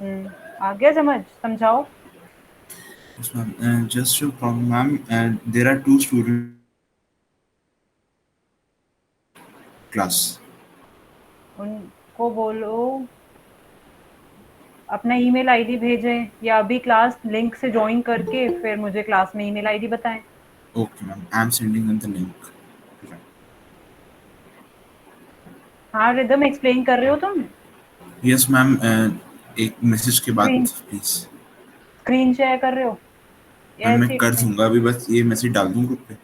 आ गया समझ? समझाओ। Yes, ma'am. Just a problem, ma'am. And there are two students class. उनको बोलो अपना ईमेल आईडी भेजें, या अभी क्लास लिंक से ज्वाइन करके फिर मुझे क्लास में ईमेल आईडी बताएं। Okay, ma'am. I'm sending them the link. Right. हाँ रिदम, एक्सप्लेन कर रहे हो तुम? Yes, ma'am. एक मैसेज के बाद स्क्रीन प्लीज। स्क्रीन शेयर कर रहे हो या मैम मैं ऐसे कर एक्सप्लेन? दूंगा, अभी बस ये मैसेज डाल दूं ग्रुप पे।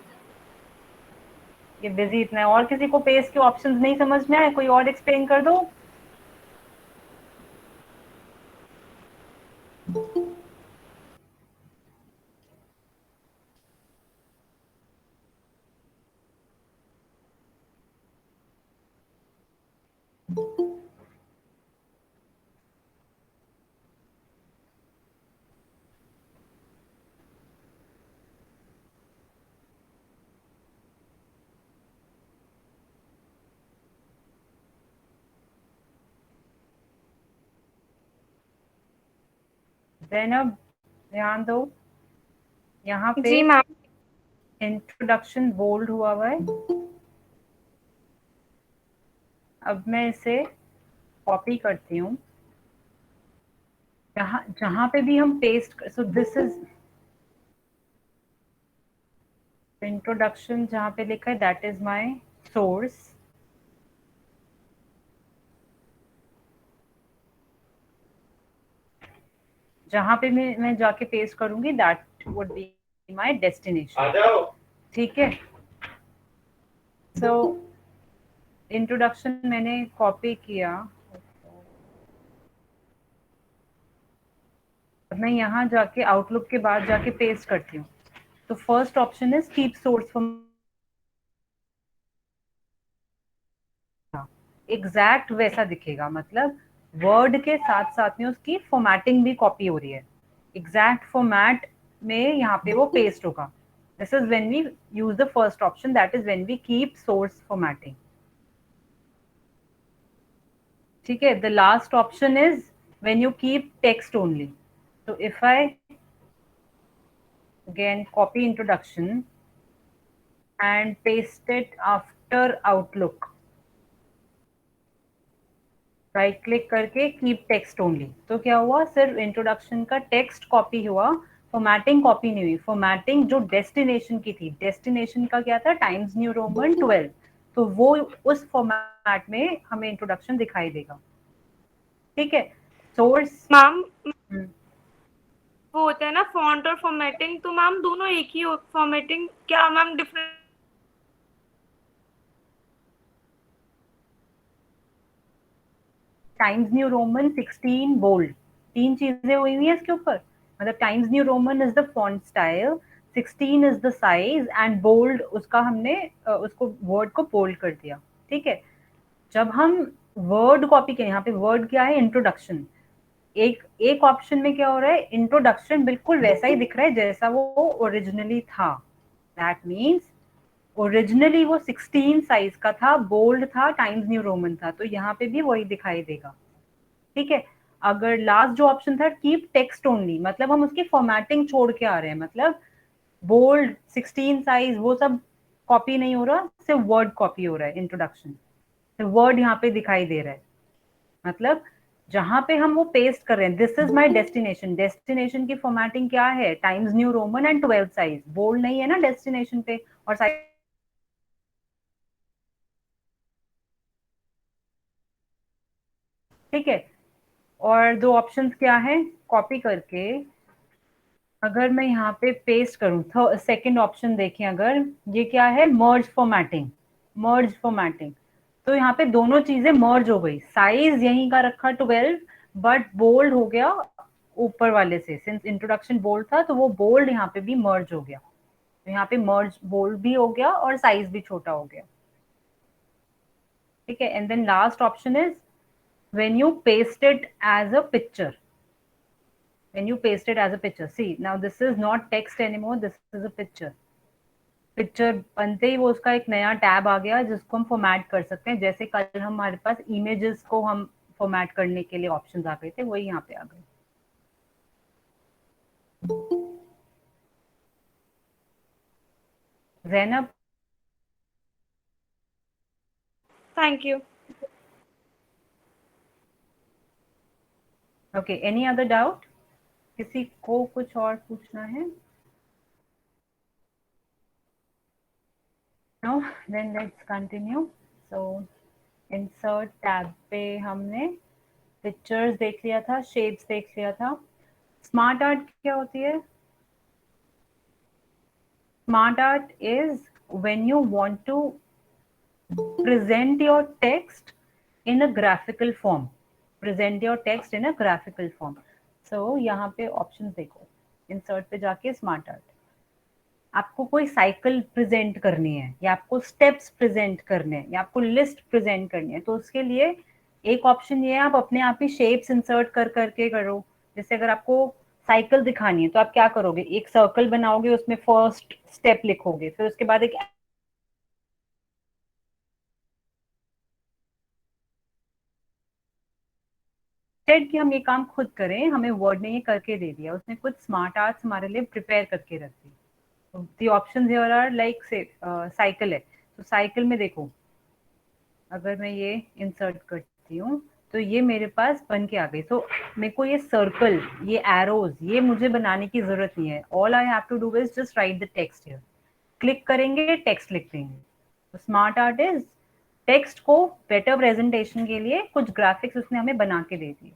ये बिजी इतना है, और किसी को पेज के ऑप्शंस नहीं समझ में आए? कोई और एक्सप्लेन कर दो। जैनब, ध्यान दो, यहाँ पे जी मैम। इंट्रोडक्शन बोल्ड हुआ है। अब मैं इसे कॉपी करती हूँ, जहाँ जहाँ पे भी हम paste, so this is introduction, जहाँ पे लिखा है दैट इज माय सोर्स। जहाँ पे मैं जाके पेस्ट करूंगी that would be my destination. ठीक है, सो इंट्रोडक्शन मैंने कॉपी किया। अब मैं यहाँ जाके आउटलुक के बाद जाके पेस्ट करती हूँ। तो first option is keep source for, exact वैसा दिखेगा, मतलब वर्ड के साथ साथ में उसकी फॉर्मेटिंग भी कॉपी हो रही है, एग्जैक्ट फॉर्मेट में यहाँ पे वो पेस्ट होगा। This is when we use the first option, that is when we keep source formatting. ठीक है, the last option is when you keep text only. तो if I again copy introduction and paste it after outlook, right click करके keep text only, तो क्या हुआ, सिर्फ introduction का text copy हुआ, फॉर्मेटिंग कॉपी नहीं हुई। फॉर्मेटिंग जो डेस्टिनेशन की थी, डेस्टिनेशन का क्या था, टाइम्स न्यू रोमन 12, तो वो उस फॉर्मेट में हमें इंट्रोडक्शन दिखाई देगा। ठीक है, सोर्स। मैम वो होता है ना फॉन्ट और फॉर्मेटिंग, तो मैम दोनों एक ही फॉर्मेटिंग क्या ma'am different? Times New Roman 16 bold, तीन चीजें हुई हुई है इसके ऊपर। मतलब Times New Roman is the font style, 16 is the size, and bold उसका हमने उसको वर्ड को बोल्ड कर दिया। ठीक है, जब हम वर्ड कॉपी के, यहाँ पे वर्ड क्या है, इंट्रोडक्शन। एक एक ऑप्शन में क्या हो रहा है, इंट्रोडक्शन बिल्कुल वैसा ही दिख रहा है जैसा वो ओरिजिनली था। दैट मीन्स ओरिजिनली वो 16 साइज का था, बोल्ड था, टाइम्स न्यू रोमन था, तो यहाँ पे भी वही दिखाई देगा। ठीक है, अगर लास्ट जो ऑप्शन था कीप टेक्स्ट ओनली, मतलब हम उसकी फॉर्मेटिंग छोड़ के आ रहे हैं, मतलब बोल्ड 16 साइज वो सब कॉपी नहीं हो रहा, सिर्फ वर्ड कॉपी हो रहा है, इंट्रोडक्शन सिर्फ वर्ड यहाँ पे दिखाई दे रहा है। मतलब जहां पे हम वो पेस्ट कर रहे हैं, this is my destination, destination की फॉर्मेटिंग क्या है, Times New Roman and 12 size, bold नहीं है ना डेस्टिनेशन पे, और साइज। ठीक है, और दो ऑप्शंस क्या है, कॉपी करके अगर मैं यहाँ पे पेस्ट करूँ, तो सेकंड ऑप्शन देखें, अगर ये क्या है, मर्ज फॉर्मेटिंग, मर्ज फॉर्मेटिंग, तो यहाँ पे दोनों चीजें मर्ज हो गई, साइज यहीं का रखा 12, बट बोल्ड हो गया ऊपर वाले से, सिंस इंट्रोडक्शन बोल्ड था तो वो बोल्ड यहाँ पे भी मर्ज हो गया, तो यहाँ पे मर्ज बोल्ड भी हो गया और साइज भी छोटा हो गया। ठीक है, and then last option is when you paste it as a picture, when you paste it as a picture, see now this is not text anymore, this is a picture। Picture बनते ही वो उसका एक नया tab आ गया जिसको हम format कर सकते हैं, जैसे कल हमारे पास इमेजेस को हम फॉर्मेट करने के लिए ऑप्शंस आ गए थे, वही यहाँ पे आ गए। Zainab, thank you. Okay, any other doubt? किसी को कुछ और पूछना है? No, then let's continue. So insert tab पे हमने पिक्चर्स देख लिया था, शेप्स देख लिया था। स्मार्ट आर्ट क्या होती है? Smart art is when you want to present your text in a graphical form. Present your text in a graphical form. So यहाँ पे options देखो, insert पे जाके smart art. आपको कोई साइकिल प्रेजेंट करनी है, या आपको स्टेप्स प्रेजेंट करने हैं, या आपको लिस्ट प्रेजेंट करनी है, तो उसके लिए एक ऑप्शन ये है, आप अपने आप ही शेप्स इंसर्ट कर करके करो। जैसे अगर आपको साइकिल दिखानी है तो आप क्या करोगे, एक सर्कल बनाओगे, उसमें फर्स्ट स्टेप लिखोगे, फिर उसके बाद एक इंस्टेड कि हम ये काम खुद करें, हमें वर्ड ने ये करके दे दिया, उसने कुछ स्मार्ट आर्ट्स हमारे लिए प्रिपेयर करके रख दी। The options here are like से साइकिल है, तो साइकिल में देखो, अगर मैं ये इंसर्ट करती हूँ तो ये मेरे पास बन के आ गई। तो मेरे को ये सर्कल, ये एरोज, ये मुझे बनाने की जरूरत नहीं है। All I have to do is just write the text here. Click करेंगे, टेक्स्ट लिख देंगे। तो स्मार्ट आर्ट इज टेक्स्ट को बेटर प्रेजेंटेशन के लिए कुछ ग्राफिक्स उसने हमें बना के दे दिए।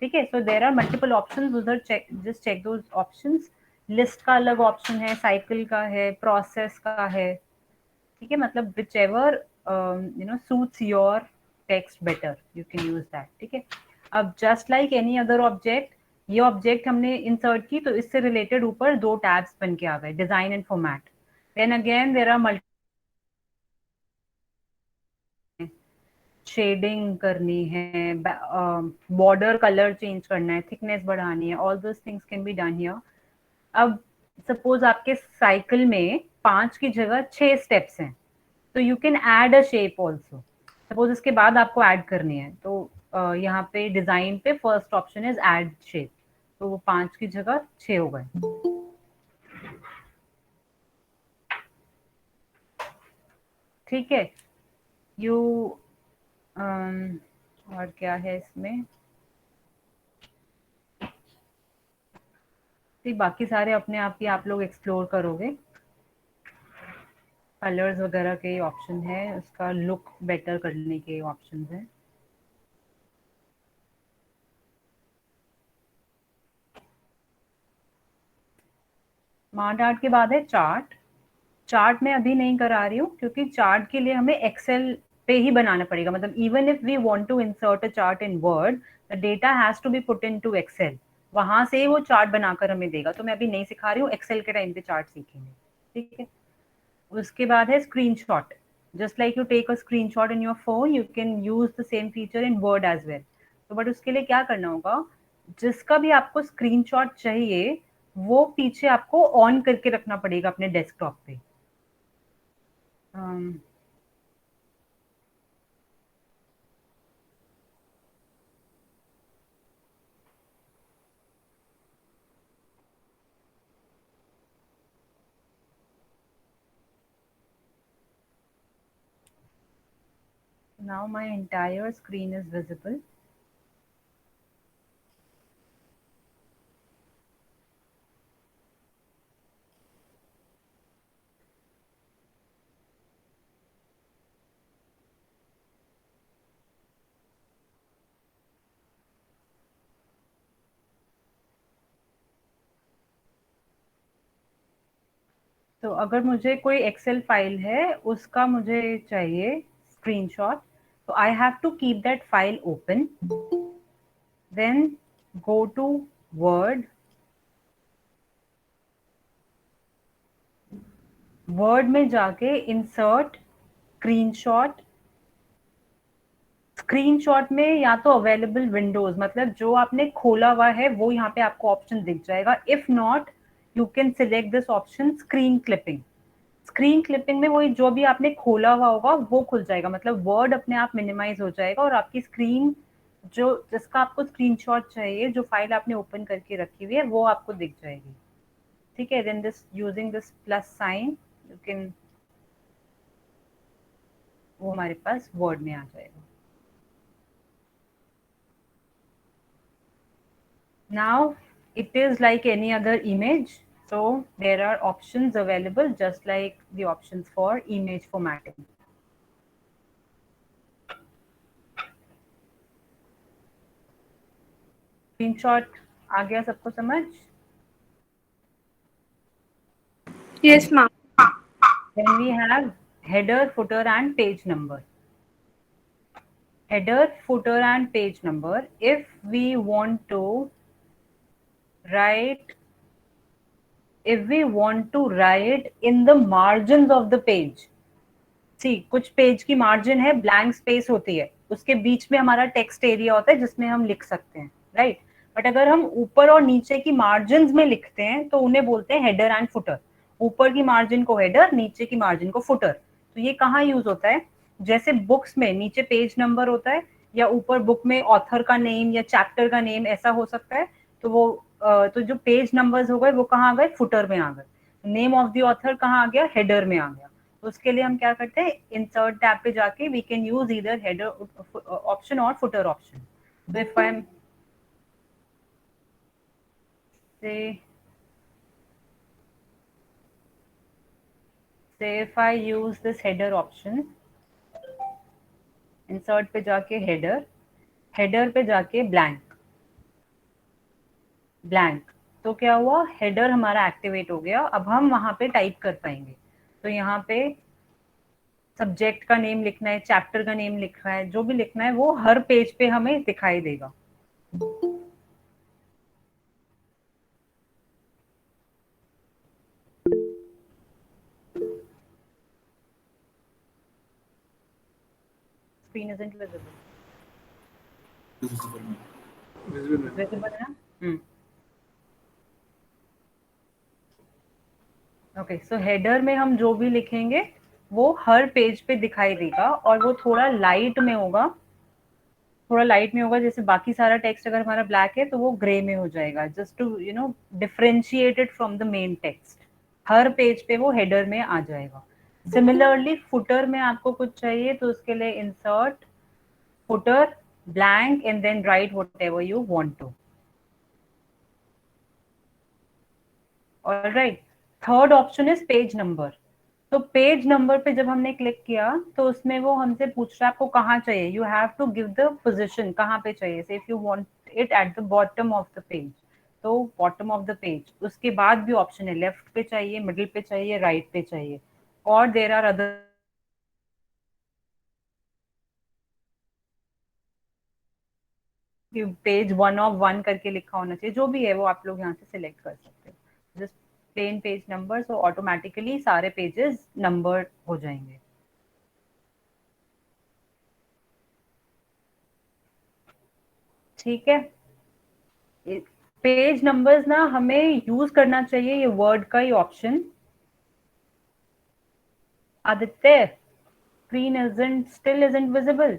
ठीक है, so there are multiple options, उधर check, just check those options. List का अलग ऑप्शन है, साइकिल का है, प्रोसेस का है। ठीक है, मतलब which ever suits your text better, you can use that. ठीक है, अब just like any other object, ये ऑब्जेक्ट हमने इंसर्ट की तो इससे रिलेटेड ऊपर दो टैब्स बन के आ गए, design and format. Then again there are multi, shading करनी है, बॉर्डर कलर चेंज करना है, थिकनेस बढ़ानी है, all those things can be done here. अब सपोज आपके साइकिल में 5 की जगह 6 स्टेप्स हैं, तो you can add a shape also. Suppose इसके बाद आपको ऐड करनी है, तो यहाँ पे डिजाइन पे first option is add shape, तो वो 5 की जगह 6 हो गए। ठीक है, यू और क्या है इसमें, बाकी सारे अपने आप ही आप लोग एक्सप्लोर करोगे। कलर्स वगैरह के ऑप्शन है, उसका लुक बेटर करने के ऑप्शन है। स्मार्ट आर्ट के बाद है चार्ट। चार्ट में अभी नहीं करा रही हूँ, क्योंकि चार्ट के लिए हमें एक्सेल पे ही बनाना पड़ेगा। मतलब even if we want to insert a chart in Word, the data has to be put into Excel, वहां से वो चार्ट बनाकर हमें देगा। तो मैं अभी नहीं सिखा रही हूँ, एक्सेल के टाइम पे चार्ट सीखेंगे। ठीक है, उसके बाद है screenshot. Just like you take a screenshot in your phone, you can use the same feature in Word as well. तो बट उसके लिए क्या करना होगा, जिसका भी आपको स्क्रीनशॉट चाहिए वो पीछे आपको ऑन करके रखना पड़ेगा अपने डेस्कटॉप पे। um, now my entire screen is visible. तो अगर मुझे कोई एक्सेल फाइल है, उसका मुझे चाहिए स्क्रीनशॉट, तो I have to keep that file open, then go to Word, Word में जाके इंसर्ट स्क्रीनशॉट। स्क्रीनशॉट में या तो अवेलेबल विंडोज, मतलब जो आपने खोला हुआ है वो यहाँ पे आपको ऑप्शन दिख जाएगा। If not, you can select this option screen clipping. Screen clipping में वही जो भी आपने खोला हुआ होगा वो खुल जाएगा, मतलब वर्ड अपने आप मिनिमाइज हो जाएगा और आपकी स्क्रीन जो जिसका आपको स्क्रीनशॉट चाहिए, जो फाइल आपने ओपन करके रखी हुई है वो आपको दिख जाएगी, ठीक है। Then this using this plus sign you can, वो हमारे पास वर्ड में आ जाएगा। Now it is like any other image, so there are options available just like the options for image formatting. Screenshot आ गया सबको समझ? Yes, ma'am. Then we have header, footer and page number. Header, footer and page number. If we want to write, in the margins of the page, सी कुछ page की margin है, blank space होती है, उसके बीच में हमारा टेक्स्ट एरिया होता है जिसमें हम लिख सकते हैं, राइट। बट अगर हम ऊपर और नीचे की मार्जिन में लिखते हैं तो उन्हें बोलते हैं हेडर एंड फुटर। ऊपर की मार्जिन को हेडर, नीचे की मार्जिन को फुटर। तो ये कहाँ यूज होता है? जैसे बुक्स में नीचे पेज नंबर होता है, या ऊपर बुक में ऑथर का नेम या चैप्टर का नेम ऐसा हो सकता है, तो वो तो जो पेज नंबर्स हो गए वो कहाँ आ गए? फुटर में आ गए। नेम ऑफ द ऑथर कहाँ आ गया? हेडर में आ गया। तो उसके लिए हम क्या करते हैं? इंसर्ट टैब पे जाके we can use either header option और footer option. So if I'm say if I use this header option, insert पे जाके हेडर, हेडर पे जाके ब्लैंक, ब्लैंक, तो क्या हुआ? हेडर हमारा एक्टिवेट हो गया। अब हम वहां पे टाइप कर पाएंगे। तो यहाँ पे सब्जेक्ट का नेम लिखना है, चैप्टर का नेम लिखना है, जो भी लिखना है वो हर पेज पे हमें दिखाई देगा। Screen isn't visible. Visible है ना? ओके, सो हेडर में हम जो भी लिखेंगे वो हर पेज पे दिखाई देगा, और वो थोड़ा लाइट में होगा, थोड़ा लाइट में होगा। जैसे बाकी सारा टेक्स्ट अगर हमारा ब्लैक है तो वो ग्रे में हो जाएगा, just to differentiate it from the main text. हर पेज पे वो हेडर में आ जाएगा। सिमिलरली फुटर में आपको कुछ चाहिए तो उसके लिए insert footer blank and then write whatever you want to. Alright, third option is page number. तो पेज नंबर पे जब हमने क्लिक किया तो उसमें वो हमसे पूछ रहा है आपको कहाँ चाहिए। You have to give the position, कहाँ पे चाहिए। So if you want it at the bottom of the page, तो बॉटम ऑफ द पेज। उसके बाद भी ऑप्शन है, लेफ्ट पे चाहिए, मिडिल पे चाहिए, राइट पे चाहिए, और there are other page 1 of 1 करके लिखा होना चाहिए। जो भी है वो आप लोग यहाँ से सिलेक्ट कर सकते हो। Just plain page number, so automatically सारे पेजेस नंबर हो जाएंगे। ठीक है, पेज नंबर्स ना हमें यूज करना चाहिए ये वर्ड का ही option. Aditya, screen isn't visible.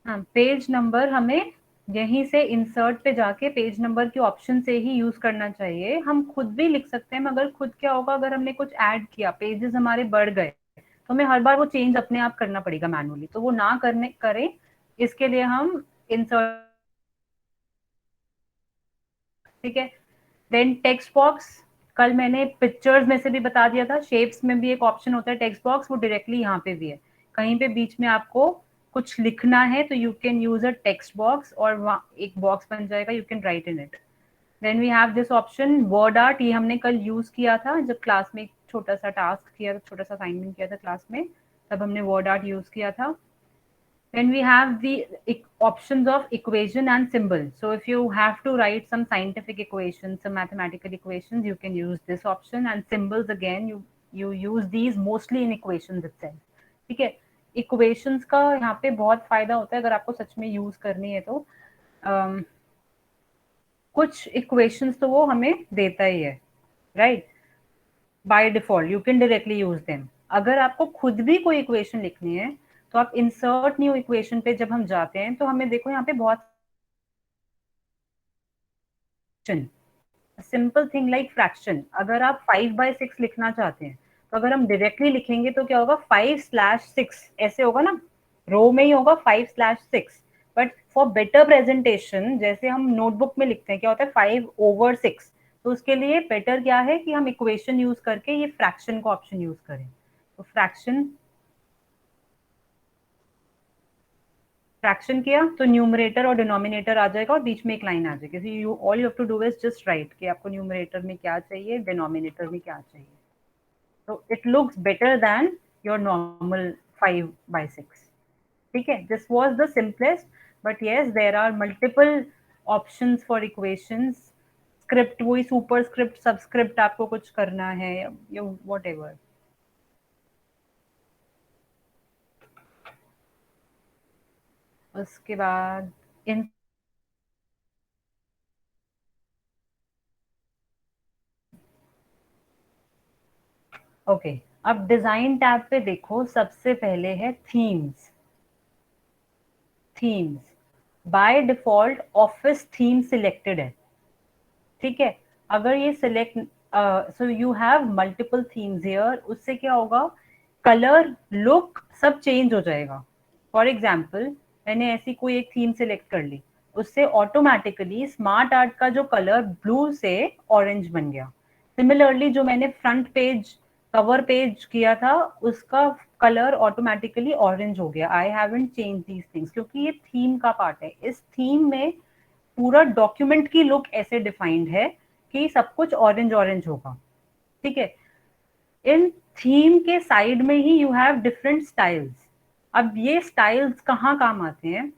हाँ, पेज नंबर हमें यहीं से इंसर्ट पे जाके पेज नंबर के ऑप्शन से ही यूज करना चाहिए। हम खुद भी लिख सकते हैं, मगर खुद क्या होगा, अगर हमने कुछ ऐड किया, पेजेस हमारे बढ़ गए, तो हमें हर बार वो चेंज अपने आप करना पड़ेगा मैनुअली। तो वो ना करने करें, इसके लिए हम इंसर्ट, ठीक है। देन टेक्स्ट बॉक्स, कल मैंने पिक्चर्स में से भी बता दिया था, शेप्स में भी एक ऑप्शन होता है टेक्स्ट बॉक्स, वो डायरेक्टली यहाँ पे भी है। कहीं पे बीच में आपको कुछ लिखना है तो you can use a text box, और एक बॉक्स बन जाएगा, you can write in it. Then we have this option Word art, ये हमने कल यूज किया था जब क्लास में एक छोटा सा टास्क किया था, छोटा सा असाइनमेंट किया था क्लास में, तब हमने वर्ड आर्ट यूज किया था। Then we have the options of equation and symbol. So if you have to write some scientific equations, some mathematical equations, you can use this option. And symbols, again, you use these mostly in equations itself. ठीक है, equations का यहाँ पे बहुत फायदा होता है अगर आपको सच में यूज करनी है तो। कुछ equations तो वो हमें देता ही है, right, by default you can directly use them. अगर आपको खुद भी कोई इक्वेशन लिखनी है तो आप इंसर्ट न्यू इक्वेशन पे जब हम जाते हैं तो हमें देखो यहाँ पे बहुत सिंपल थिंग लाइक फ्रैक्शन, अगर आप 5/6 लिखना चाहते हैं तो अगर हम डायरेक्टली लिखेंगे तो क्या होगा, 5/6 ऐसे होगा ना, रो में ही होगा 5/6। बट फॉर बेटर प्रेजेंटेशन जैसे हम नोटबुक में लिखते हैं क्या होता है 5/6, तो उसके लिए बेटर क्या है कि हम इक्वेशन यूज करके ये फ्रैक्शन का ऑप्शन यूज करें। तो फ्रैक्शन किया तो न्यूमरेटर और डिनोमिनेटर आ जाएगा और बीच में एक लाइन आ जाएगी। You all you have to do is just write कि आपको न्यूमरेटर में क्या चाहिए, डिनोमिनेटर में क्या चाहिए। तो it looks better than your normal 5/6। ठीक है, this was the simplest, but yes there are multiple options for equations. Script वही सुपर स्क्रिप्ट सबस्क्रिप्ट आपको कुछ करना है या व्हाटएवर। उसके बाद इन ओके अब डिजाइन टैब पे देखो, सबसे पहले है themes. Themes by default Office theme selected है। ठीक है, अगर ये select so you have multiple themes here, उससे क्या होगा, कलर लुक सब चेंज हो जाएगा। फॉर एग्जाम्पल मैंने ऐसी कोई एक थीम सिलेक्ट कर ली, उससे ऑटोमेटिकली स्मार्ट आर्ट का जो कलर ब्लू से ऑरेंज बन गया। सिमिलरली जो मैंने फ्रंट पेज कवर पेज किया था उसका कलर ऑटोमेटिकली ऑरेंज हो गया। I haven't change these things क्योंकि ये थीम का पार्ट है। इस थीम में पूरा डॉक्यूमेंट की लुक ऐसे डिफाइंड है कि सब कुछ ऑरेंज ऑरेंज होगा। ठीक है, इन थीम के साइड में ही यू हैव डिफरेंट स्टाइल्स। अब ये स्टाइल्स कहाँ काम आते हैं,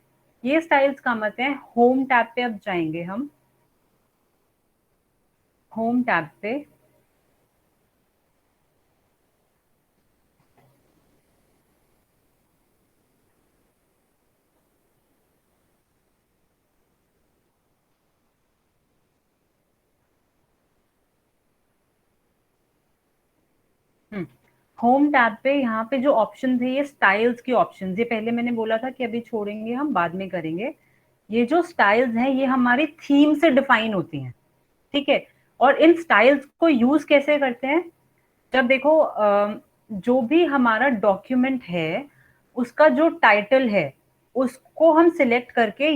ये स्टाइल्स काम आते हैं होम टैब पे। अब जाएंगे हम होम टैब पे, होम टैब पे यहाँ पे जो ऑप्शन थे ये स्टाइल्स के ऑप्शन, ये पहले मैंने बोला था कि अभी छोड़ेंगे हम बाद में करेंगे। ये जो स्टाइल्स हैं ये हमारी थीम से डिफाइन होती हैं। ठीक है, और इन स्टाइल्स को यूज कैसे करते हैं, जब देखो जो भी हमारा डॉक्यूमेंट है उसका जो टाइटल है उसको हम सिलेक्ट करके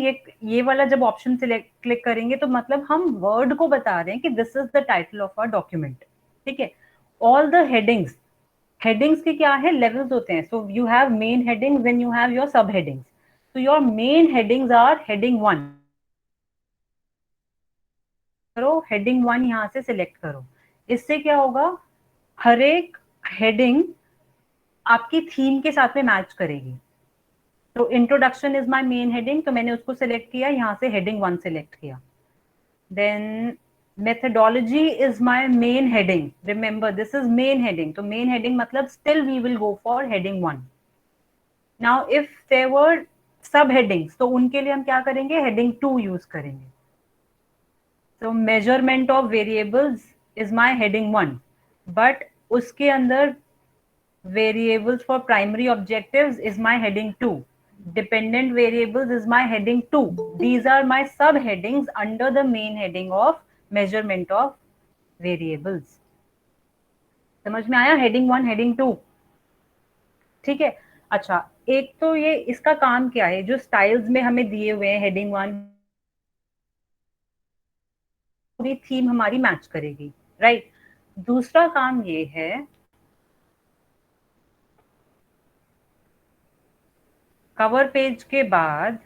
ये वाला जब ऑप्शन सिलेक्ट क्लिक करेंगे तो मतलब हम वर्ड को बता रहे हैं कि this is the title of our document. ठीक है, ऑल द हेडिंग्स, हेडिंग्स के क्या है, लेवल्स होते हैं। So you have main headings then you have your subheadings. तो your main headings are heading 1, करो हेडिंग 1 यहाँ से सिलेक्ट करो। इससे क्या होगा, हर एक हेडिंग आपकी थीम के साथ में मैच करेगी। तो introduction is my main heading, तो मैंने उसको सिलेक्ट किया, यहाँ से हेडिंग 1 सिलेक्ट किया। Then methodology is my main heading, remember this is main heading, तो मेन हेडिंग मतलब still we will go for heading 1। Now if there were subheadings तो उनके लिए हम क्या करेंगे, हेडिंग 2 यूज करेंगे। तो measurement of variables is my heading 1, but उसके अंदर variables for primary objectives is my heading 2, dependent variables is my heading 2. These are my subheadings under the main heading of measurement of variables. समझ में आया, heading 1 heading 2। ठीक है, अच्छा एक तो ये इसका काम क्या है, जो स्टाइल्स में हमें दिए हुए हैं हेडिंग 1 पूरी थीम हमारी मैच करेगी, राइट। दूसरा काम ये है, कवर पेज के बाद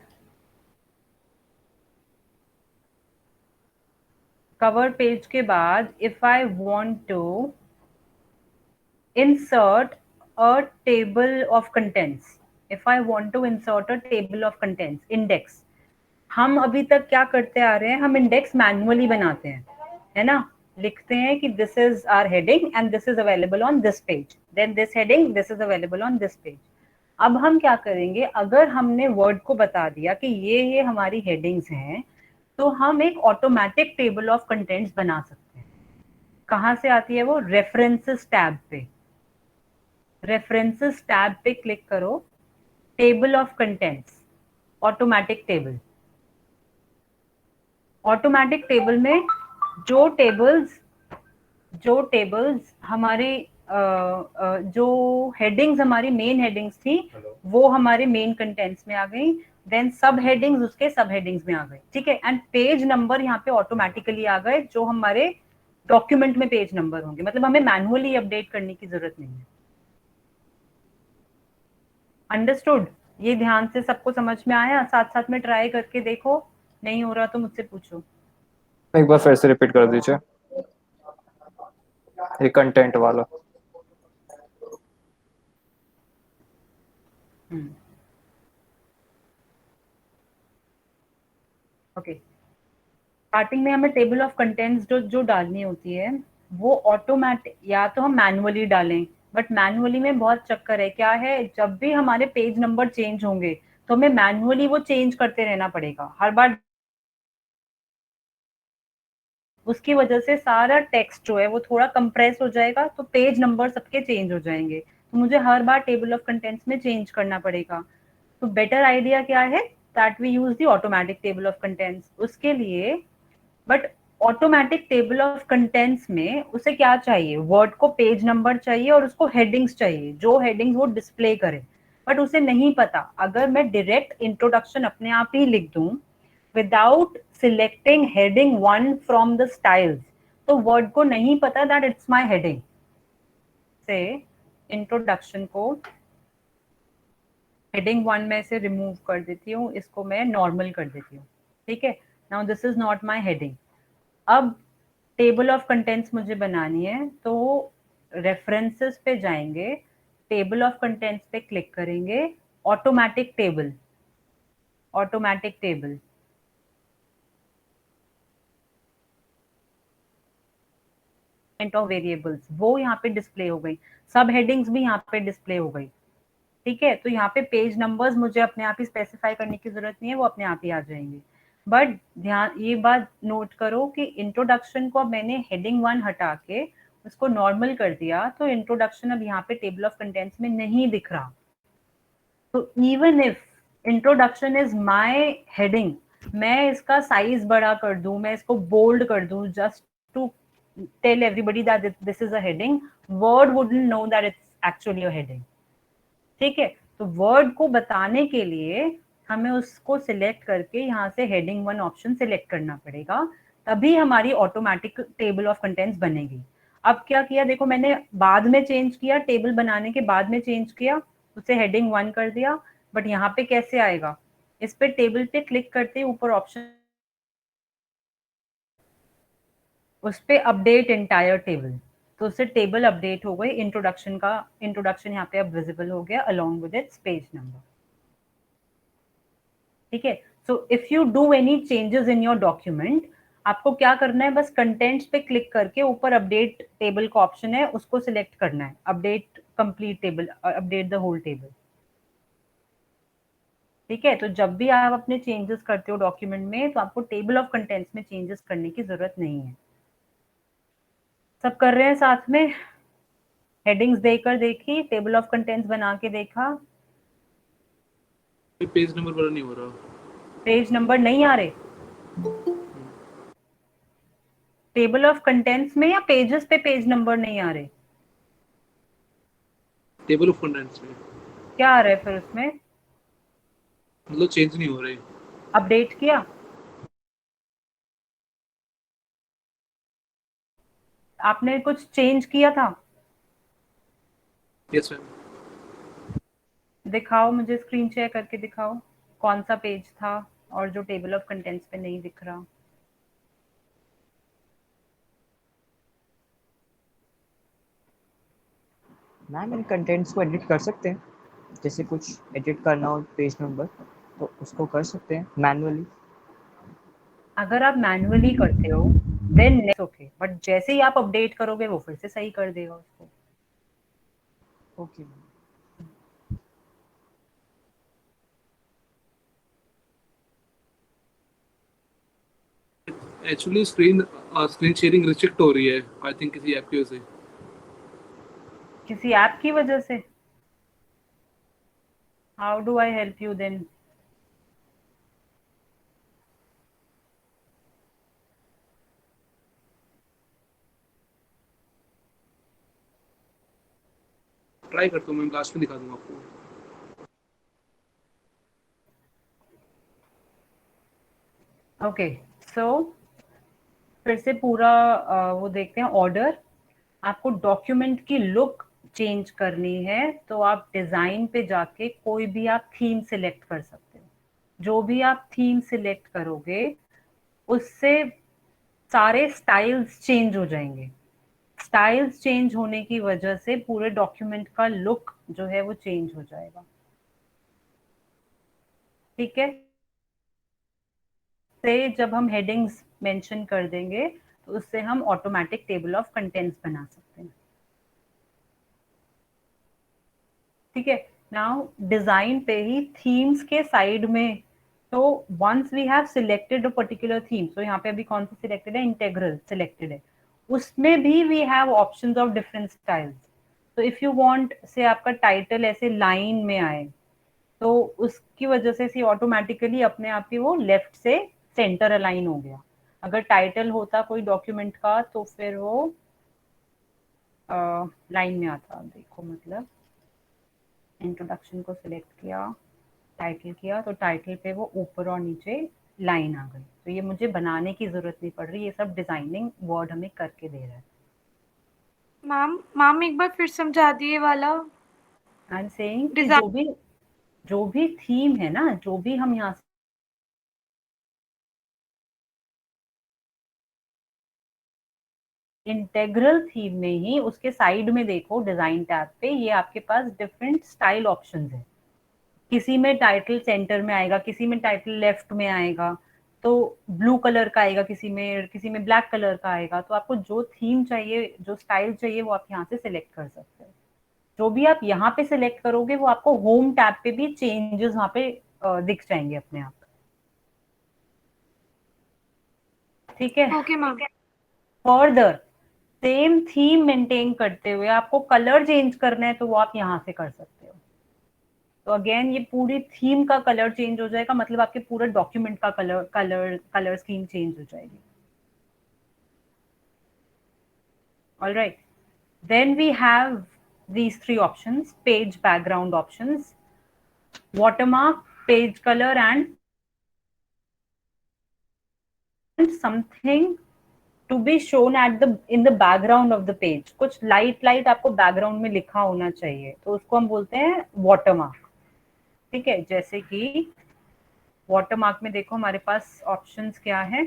if I want to insert a table of contents, index, हम अभी तक क्या करते आ रहे हैं, हम इंडेक्स मैन्युअली बनाते हैं, है ना, लिखते हैं कि this is our heading and this is available on this page, then this heading this is available on this page. अब हम क्या करेंगे, अगर हमने वर्ड को बता दिया कि ये हमारी हेडिंग्स हैं तो हम एक ऑटोमेटिक टेबल ऑफ कंटेंट्स बना सकते हैं। कहाँ से आती है वो? रेफरेंसेस टैब पे। रेफरेंसेस टैब पे क्लिक करो, table of contents, automatic table. Automatic table में जो टेबल्स हमारे जो हेडिंग्स हमारी मेन हेडिंग्स थी वो हमारे मेन कंटेंट्स में आ गई, देन सब हेडिंग्स उसके सब हेडिंग्स में आ गई, ठीक है। एंड पेज नंबर यहाँ पे ऑटोमेटिकली आ गए जो हमारे डॉक्यूमेंट में पेज नंबर होंगे, मतलब हमें मैनुअली अपडेट करने की जरूरत नहीं है। अंडरस्टूड? ये ध्यान से सबको समझ में आया? साथ साथ में ट्राई करके देखो, नहीं हो रहा तो मुझसे पूछो। एक बार फिर से रिपीट कर दीजिए, ये कंटेंट वाला। ओके, स्टार्टिंग में हमें टेबल ऑफ कंटेंट्स जो डालनी होती है वो ऑटोमेटिक, या तो हम मैनुअली डालें, बट मैनुअली में बहुत चक्कर है। क्या है, जब भी हमारे पेज नंबर चेंज होंगे तो हमें मैनुअली वो चेंज करते रहना पड़ेगा हर बार। उसकी वजह से सारा टेक्स्ट जो है वो थोड़ा कंप्रेस हो जाएगा, तो पेज नंबर सबके चेंज हो जाएंगे, तो मुझे हर बार टेबल ऑफ कंटेंट्स में चेंज करना पड़ेगा। तो बेटर आइडिया क्या है, that we use the automatic table of contents उसके लिए। But automatic table of contents में उसे क्या चाहिए, वर्ड को पेज नंबर चाहिए और उसको हेडिंग्स चाहिए, जो हेडिंग्स वो डिस्प्ले करे। बट उसे नहीं पता, अगर मैं डायरेक्ट इंट्रोडक्शन अपने आप ही लिख दूं without selecting heading 1 from the styles, तो वर्ड को नहीं पता दैट इट्स माय हेडिंग। से इंट्रोडक्शन को हेडिंग 1 में से रिमूव कर देती हूँ, इसको मैं नॉर्मल कर देती हूँ, ठीक है। Now this is not my heading. अब टेबल ऑफ कंटेंट्स मुझे बनानी है, तो रेफरेंसेस पे जाएंगे, टेबल ऑफ कंटेंट्स पे क्लिक करेंगे, automatic table, automatic table, of variables वो यहाँ पे डिस्प्ले हो गई, सब हेडिंग्स भी यहाँ पे डिस्प्ले हो गई, ठीक है। तो यहाँ पे पेज नंबर्स मुझे अपने आप ही स्पेसिफाई करने की जरूरत नहीं है, वो अपने आप ही आ जाएंगे। बट ध्यान ये बात नोट करो कि इंट्रोडक्शन को अब मैंने हेडिंग 1 हटा के उसको नॉर्मल कर दिया, तो इंट्रोडक्शन अब यहाँ पे टेबल ऑफ कंटेंट्स में नहीं दिख रहा। तो even if introduction is my heading, मैं इसका साइज बड़ा कर दूं, मैं इसको बोल्ड कर दूं just to tell everybody that this is a heading, Word wouldn't know that it's actually a heading, ठीक है। तो वर्ड को बताने के लिए हमें उसको सिलेक्ट करके यहाँ से हेडिंग 1 ऑप्शन सिलेक्ट करना पड़ेगा, तभी हमारी ऑटोमेटिक टेबल ऑफ कंटेंट्स बनेगी। अब क्या किया देखो, मैंने बाद में चेंज किया, टेबल बनाने के बाद में चेंज किया, उसे हेडिंग 1 कर दिया। बट यहाँ पे कैसे आएगा, इस पे टेबल पे क्लिक करते ऊपर ऑप्शन, उस पे अपडेट एंटायर टेबल, तो उससे टेबल अपडेट हो गई, इंट्रोडक्शन का इंट्रोडक्शन यहाँ पे अब विजिबल हो गया along with its page number, ठीक है। So if you do any changes in your document, आपको क्या करना है, बस कंटेंट्स पे क्लिक करके ऊपर अपडेट टेबल का ऑप्शन है उसको सिलेक्ट करना है, update complete table, update the whole table, ठीक है। तो जब भी आप अपने चेंजेस करते हो डॉक्यूमेंट में, तो आपको टेबल ऑफ कंटेंट्स में चेंजेस करने की जरूरत नहीं है। सब कर रहे हैं साथ में? हेडिंग्स देकर देखी, टेबल ऑफ कंटेंट्स बना के देखा, पेज नंबर बड़ा नहीं हो रहा, पेज नंबर नहीं आ रहे टेबल ऑफ कंटेंट्स में, या पेजेस पे पेज नंबर नहीं आ रहे? टेबल ऑफ कंटेंट्स में क्या आ रहा है फिर उसमें? मतलब चेंज नहीं हो रहे। अपडेट किया? आपने कुछ चेंज किया था? Yes ma'am. दिखाओ मुझे, स्क्रीन शेयर करके दिखाओ कौन सा पेज था और जो टेबल ऑफ कंटेंट्स पे नहीं दिख रहा। मैम इन कंटेंट्स को एडिट कर सकते हैं, जैसे कुछ एडिट करना हो पेज नंबर तो उसको कर सकते हैं मैनुअली। अगर आप मैनुअली करते हो देन नेक्स्ट ओके, बट जैसे ही आप अपडेट करोगे वो फिर से सही कर देगा उसको। Okay ma'am. Actually screen sharing restrict हो रही है, आई थिंक किसी ऐप की वजह से। किसी ऐप की वजह से? How do I help you then? Try करता हूँ, मैं लास्ट में दिखा दूंगा आपको। ओके, सो फिर से पूरा वो देखते हैं ऑर्डर। आपको डॉक्यूमेंट की लुक चेंज करनी है तो आप डिजाइन पे जाके कोई भी आप थीम सिलेक्ट कर सकते हो। जो भी आप थीम सिलेक्ट करोगे उससे सारे स्टाइल्स चेंज हो जाएंगे। स्टाइल्स चेंज होने की वजह से पूरे डॉक्यूमेंट का लुक जो है वो चेंज हो जाएगा। ठीक है, से जब हम हेडिंग्स मेंशन कर देंगे तो उससे हम ऑटोमेटिक टेबल ऑफ कंटेंट्स बना सकते हैं। ठीक है, नाउ डिजाइन पे ही थीम्स के साइड में, तो once we have selected a particular theme, तो यहाँ पे अभी कौन सा सिलेक्टेड है? इंटेग्रल सिलेक्टेड है। उसमें भी we have options of different styles. तो इफ यू वांट से आपका टाइटल ऐसे लाइन में आए तो उसकी वजह से सी ऑटोमेटिकली अपने आप ही वो लेफ्ट से सेंटर अलाइन हो गया। अगर टाइटल होता कोई डॉक्यूमेंट का तो फिर वो लाइन में आता। देखो मतलब इंट्रोडक्शन को सिलेक्ट किया, टाइटल किया, तो टाइटल पे वो ऊपर और नीचे लाइन आ गई। तो ये मुझे बनाने की जरूरत नहीं पड़ रही, ये सब डिजाइनिंग वर्ड हमें करके दे रहा है। मैम मैम एक बार फिर समझा दिए वाला आई एम सेइंग कि डिजाइन। जो भी थीम है ना, जो भी हम यहाँ इंटेग्रल थीम में ही उसके साइड में देखो डिजाइन टैब पे ये आपके पास डिफरेंट स्टाइल ऑप्शंस है। किसी में टाइटल सेंटर में आएगा, किसी में टाइटल लेफ्ट में आएगा, तो ब्लू कलर का आएगा, किसी में ब्लैक कलर का आएगा। तो आपको जो थीम चाहिए, जो स्टाइल चाहिए, वो आप यहाँ से सिलेक्ट कर सकते हो। जो भी आप यहाँ पे सिलेक्ट करोगे वो आपको होम टैब पे भी चेंजेस वहाँ पे दिख जाएंगे अपने आप। ठीक है, okay ma'am. Further same theme maintain करते हुए आपको कलर चेंज करना है तो वो आप यहाँ से कर सकते हो। तो अगेन ये पूरी थीम का कलर चेंज हो जाएगा, मतलब आपके पूरे डॉक्यूमेंट का कलर स्कीम चेंज हो जाएगी। All right, then we have these three options: page background options, watermark, page color, and something to be shown at the in the background of the page। कुछ light आपको background में लिखा होना चाहिए, तो उसको हम बोलते हैं वाटरमार्क। ठीक है, जैसे कि वाटरमार्क में देखो हमारे पास ऑप्शंस क्या है।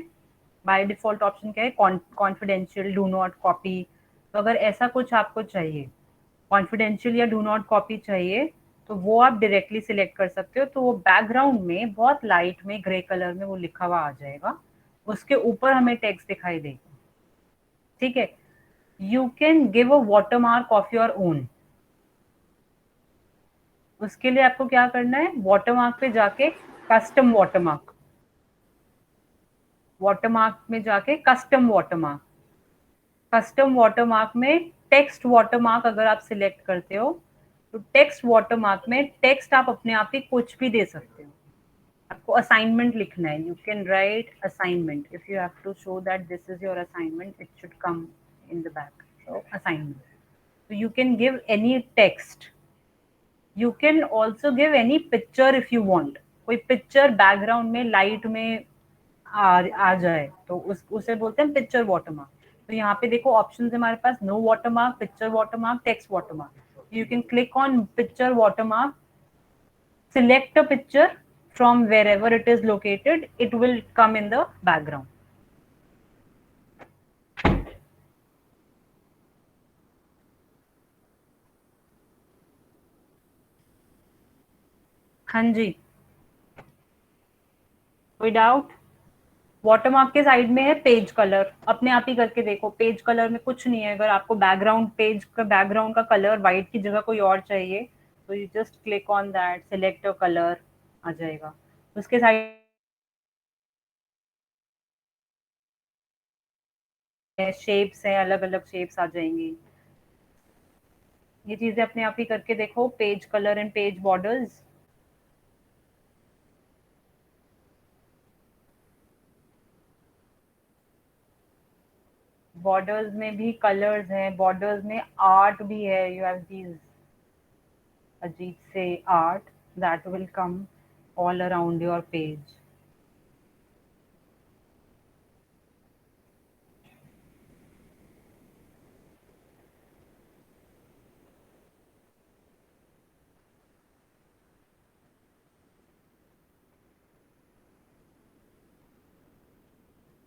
बाय डिफॉल्ट ऑप्शन क्या है? Confidential, do not copy. तो अगर ऐसा कुछ आपको चाहिए, कॉन्फिडेंशियल या डू नॉट कॉपी चाहिए, तो वो आप डायरेक्टली सिलेक्ट कर सकते हो। तो वो बैकग्राउंड में बहुत लाइट में ग्रे कलर में वो लिखा हुआ आ जाएगा, उसके ऊपर हमें टेक्स्ट दिखाई देगा। ठीक है, you can give a watermark of your own. उसके लिए आपको क्या करना है? वाटरमार्क पे जाके कस्टम वाटरमार्क, वाटरमार्क में जाके कस्टम वाटरमार्क, कस्टम वाटरमार्क में टेक्स्ट वाटरमार्क अगर आप सिलेक्ट करते हो तो टेक्स्ट वाटरमार्क में टेक्स्ट आप अपने आप ही कुछ भी दे सकते हो। आपको असाइनमेंट लिखना है, you can write assignment. If you have to show that this is your assignment, it should come in the back. So assignment, so you can give any text, you can also give any picture if you want। कोई picture background में light में आ जाए तो उसे बोलते हैं picture watermark. तो यहाँ पे देखो ऑप्शन है हमारे पास: no watermark, picture watermark, text watermark. You can click on picture watermark, select a picture from wherever it is located, it will come in the background। हाँ जी, कोई डाउट? वाटरमार्क के साइड में है पेज कलर, अपने आप ही करके देखो। Page colour में कुछ नहीं है, अगर आपको बैकग्राउंड पेज का बैकग्राउंड का कलर व्हाइट की जगह कोई और चाहिए तो you just click on that, select a colour, आ जाएगा। उसके साइड शेप्स हैं, अलग अलग शेप्स आ जाएंगी। ये चीजें अपने आप ही करके देखो, page colour and page borders. Borders में भी कलर्स हैं, बॉर्डर्स में आर्ट भी है। यू हैव दीज अजीब से art that will come all around your page.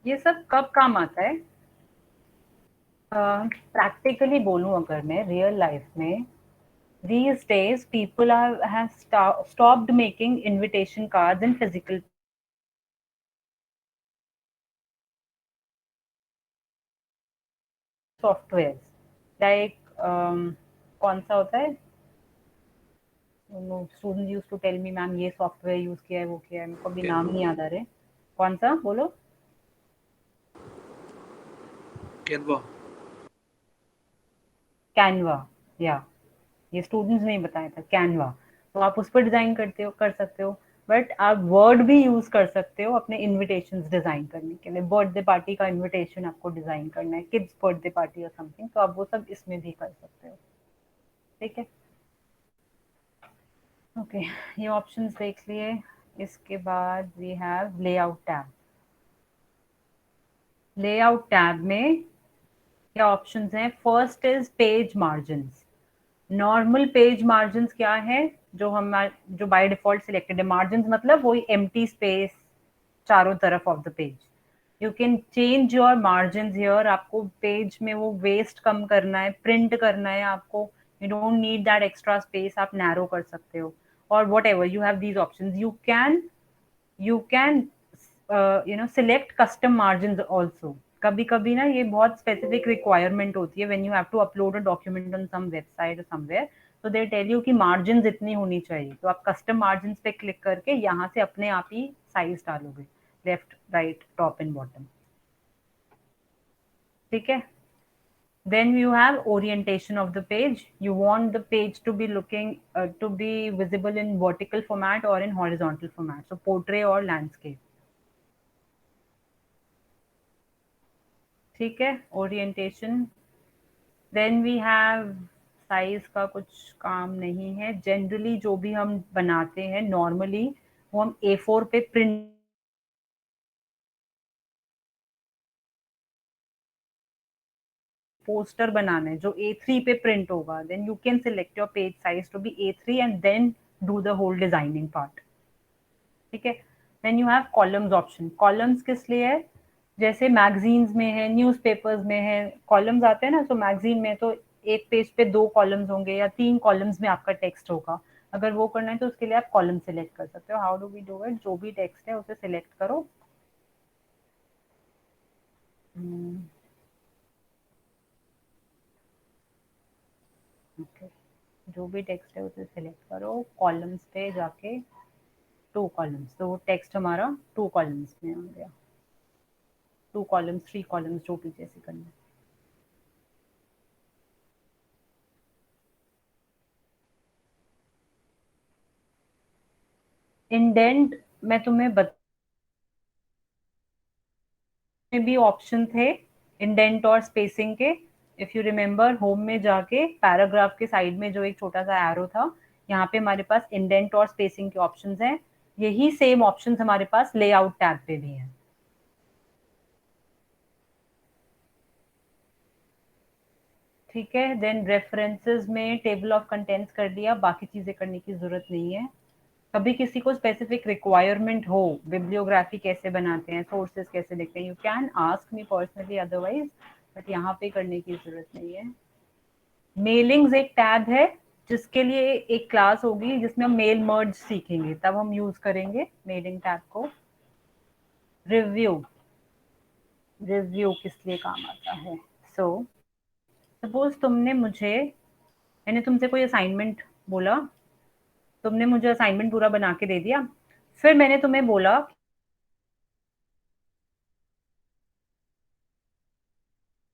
ये सब कब काम आता है? प्रैक्टिकली बोलूं अगर मैं रियल लाइफ में, these days people have stopped making invitation cards in physical softwares like कौन सा होता है, student use to tell me ma'am ये सॉफ्टवेयर यूज किया है, वो किया है, मेरे को अभी नाम नहीं याद आ रहे। कौन सा बोलो? कैनवा। कैनवा, या ये स्टूडेंट्स ने ही बताया था, कैनवा। तो आप उस पर डिजाइन करते हो, कर सकते हो। बट आप वर्ड भी यूज कर सकते हो अपने इनविटेशंस डिजाइन करने के लिए। बर्थडे पार्टी का इनविटेशन आपको डिजाइन करना है, किड्स बर्थडे पार्टी और समथिंग, तो आप वो सब इसमें भी कर सकते हो। ठीक है, ओके, ये ऑप्शंस देख लिए। इसके बाद we have layout tab. Layout tab में क्या ऑप्शंस हैं? First is page margins. Normal page margins क्या है, जो बाय डिफॉल्ट सिलेक्टेड है। मार्जिन्स मतलब वही एम्प्टी स्पेस चारों तरफ of the page. You can change your margins here. आपको पेज में वो वेस्ट कम करना है, प्रिंट करना है आपको, you don't need that extra space, आप नैरो कर सकते हो। और what ever you have these options, you can select custom margins also। कभी कभी ना ये बहुत स्पेसिफिक रिक्वायरमेंट होती है, when you have to upload a document on some website और समवेयर, तो दे टेल यू कि मार्जिन इतनी होनी चाहिए। तो आप कस्टम मार्जिन पे क्लिक करके यहाँ से अपने आप ही साइज डालोगे, left right top and bottom. ठीक है, then you have orientation of the page. You want the page to be looking to be visible in vertical format or in horizontal format, so portrait or landscape। ठीक है, orientation. Then we have size का कुछ काम नहीं है। Generally जो भी हम बनाते हैं नॉर्मली, वो हम A4 पे प्रिंट पोस्टर बनाना है जो A3 पे प्रिंट होगा, then you can select your page size to be A3 and then do the whole designing part. ठीक है, then you have columns option. Columns किस लिए है? जैसे मैगजीन्स में है, न्यूज़पेपर्स में है, कॉलम्स आते हैं ना। तो मैगजीन में तो एक पेज पे 2 कॉलम्स होंगे या 3 कॉलम्स में आपका टेक्स्ट होगा। अगर वो करना है तो उसके लिए आप कॉलम सिलेक्ट कर सकते हो। How do we do it? जो भी टेक्स्ट है उसे सिलेक्ट करो। ओके, जो भी टेक्स्ट है उसे सिलेक्ट करो, कॉलम्स पे जाके 2 कॉलम्स, तो वो टेक्स्ट हमारा 2 कॉलम्स में आ गया। 2 कॉलम्स, 3 कॉलम्स, जो भी जैसे करना है। इंडेंट मैं तुम्हें में भी ऑप्शन थे इंडेंट और स्पेसिंग के। इफ यू रिमेम्बर, होम में जाके पैराग्राफ के साइड में जो एक छोटा सा एरो था, यहाँ पे हमारे पास इंडेंट और स्पेसिंग के ऑप्शंस हैं। यही सेम ऑप्शंस हमारे पास लेआउट टैब पे भी हैं। ठीक है, देन रेफरेंसेस में टेबल ऑफ कंटेंट्स कर दिया, बाकी चीजें करने की जरूरत नहीं है। कभी किसी को स्पेसिफिक रिक्वायरमेंट हो, बिब्लियोग्राफी कैसे बनाते हैं, सोर्सेज कैसे देखते हैं, you can ask me personally otherwise, but यहाँ पे करने की जरूरत नहीं है। मेलिंग्स एक टैब है जिसके लिए एक क्लास होगी जिसमें हम मेल मर्ज सीखेंगे, तब हम यूज करेंगे मेलिंग टैब को। रिव्यू, रिव्यू किस लिए काम आता है? सो सपोज मैंने तुमसे कोई असाइनमेंट बोला, तुमने मुझे असाइनमेंट पूरा बना के दे दिया, फिर मैंने तुम्हें बोला,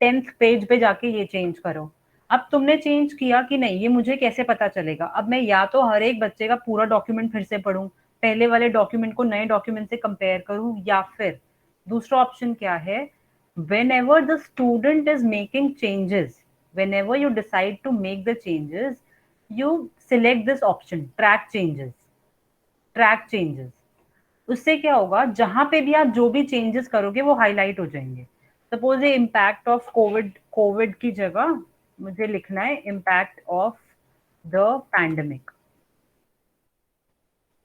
10th पेज पे जाके ये चेंज करो। अब तुमने चेंज किया कि नहीं, ये मुझे कैसे पता चलेगा? अब मैं या तो हर एक बच्चे का पूरा डॉक्यूमेंट फिर से पढूं, पहले वाले डॉक्यूमेंट को नए डॉक्यूमेंट से कंपेयर करूं, या फिर दूसरा ऑप्शन क्या है, whenever the student is making changes, whenever you decide to make the changes, you select this option, track changes, track changes। उससे क्या होगा, जहां पे भी आप जो भी चेंजेस करोगे वो हाईलाइट हो जाएंगे। सपोज ये इम्पैक्ट ऑफ कोविड, कोविड की जगह मुझे लिखना है इम्पैक्ट ऑफ द पैंडेमिक,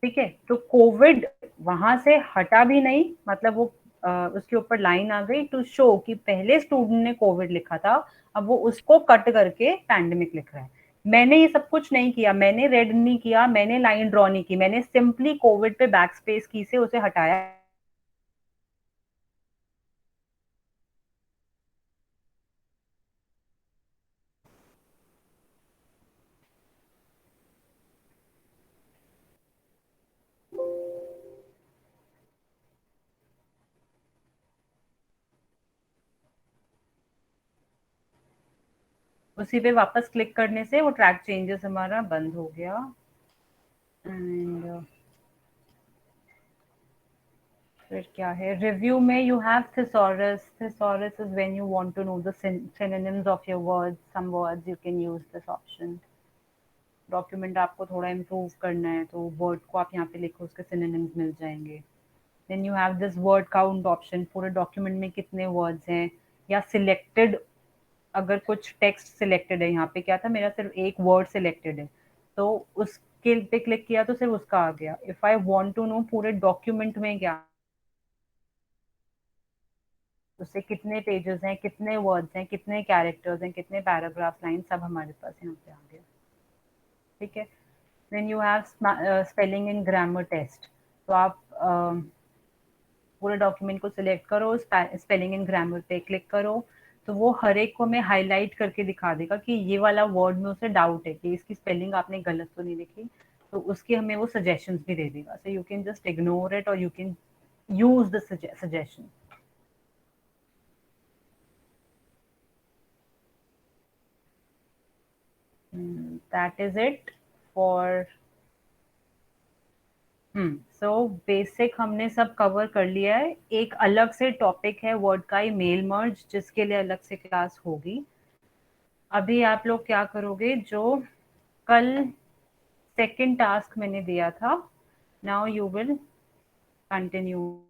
ठीक है? तो कोविड वहां से हटा भी नहीं, मतलब वो उसके ऊपर लाइन आ गई टू शो कि पहले स्टूडेंट ने कोविड लिखा था, अब वो उसको कट करके पैंडेमिक लिख रहा है। मैंने ये सब कुछ नहीं किया, मैंने रेड नहीं किया, मैंने लाइन ड्रॉ नहीं की, मैंने सिंपली कोविड पे बैक स्पेस की से उसे हटाया। उसी पे वापस क्लिक करने से वो ट्रैक चेंजेस हमारा बंद हो गया। एंड फिर क्या है, रिव्यू में you have thesaurus, thesaurus is when you want to know the synonyms of your words, some words you can use this option। Document आपको थोड़ा इम्प्रूव करना है तो वर्ड को आप यहाँ पे लिखो, उसके सिनोनिम्स मिल जाएंगे। Then you have this word count option, पूरे डॉक्यूमेंट में कितने वर्ड्स हैं, या सिलेक्टेड, अगर कुछ टेक्स्ट सिलेक्टेड है, यहाँ पे क्या था, मेरा सिर्फ एक वर्ड सिलेक्टेड है तो उसके पे क्लिक किया तो सिर्फ उसका आ गया। If I want to know पूरे डॉक्यूमेंट में क्या, उससे कितने पेजेस हैं, कितने वर्ड्स हैं, कितने कैरेक्टर्स हैं, कितने पैराग्राफ लाइन, सब हमारे पास यहाँ पे आ गया, ठीक है? Then you have spelling and grammar test. तो आप पूरे डॉक्यूमेंट को सिलेक्ट करो, स्पेलिंग एंड ग्रामर पे क्लिक करो, तो वो हर एक को हमें हाईलाइट करके दिखा देगा कि ये वाला वर्ड में उसे डाउट है कि इसकी स्पेलिंग आपने गलत तो नहीं लिखी, तो उसके हमें वो सजेशंस भी दे देगा। So you can just ignore it और you can use the suggestion. That is it for so basic हमने सब कवर कर लिया है। एक अलग से टॉपिक है वर्ड का ही, मेल मर्ज, जिसके लिए अलग से क्लास होगी। अभी आप लोग क्या करोगे, जो कल सेकंड टास्क मैंने दिया था, नाउ यू विल कंटिन्यू।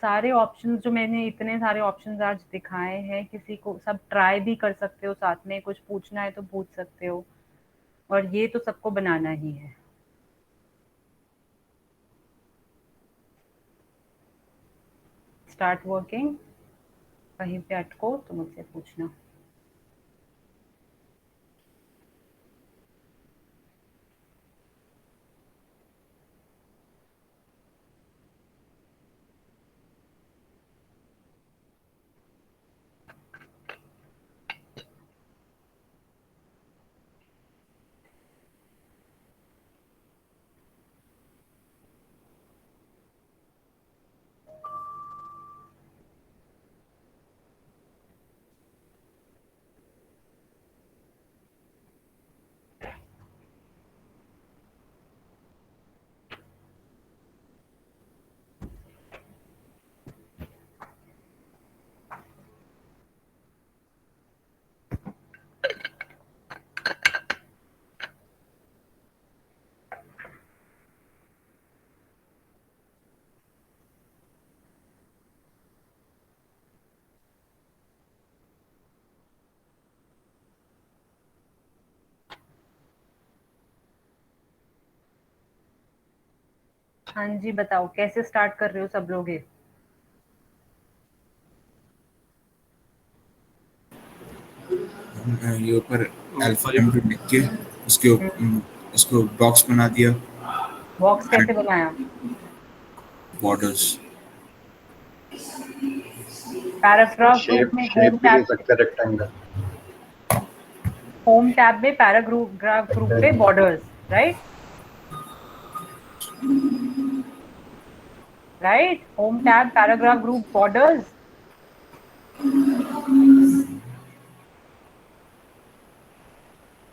सारे ऑप्शंस जो मैंने, इतने सारे ऑप्शंस आज दिखाए हैं, किसी को सब ट्राई भी कर सकते हो, साथ में कुछ पूछना है तो पूछ सकते हो, और ये तो सबको बनाना ही है। स्टार्ट वर्किंग, कहीं पे अटको तो मुझसे पूछना। हाँ जी, बताओ कैसे स्टार्ट कर रहे हो सब लोग ये? ये ऊपर sorry. अल्फाबेट लिख के उसको बॉक्स बना दिया, बॉक्स कैसे बनाया? बॉर्डर्स। पैराग्राफ ग्रुप शेप में शेप भी दे सकते हैं रेक्टेंगल। होम टैब में पैराग्राफ ग्रुप पे borders, right right, home tab paragraph group borders.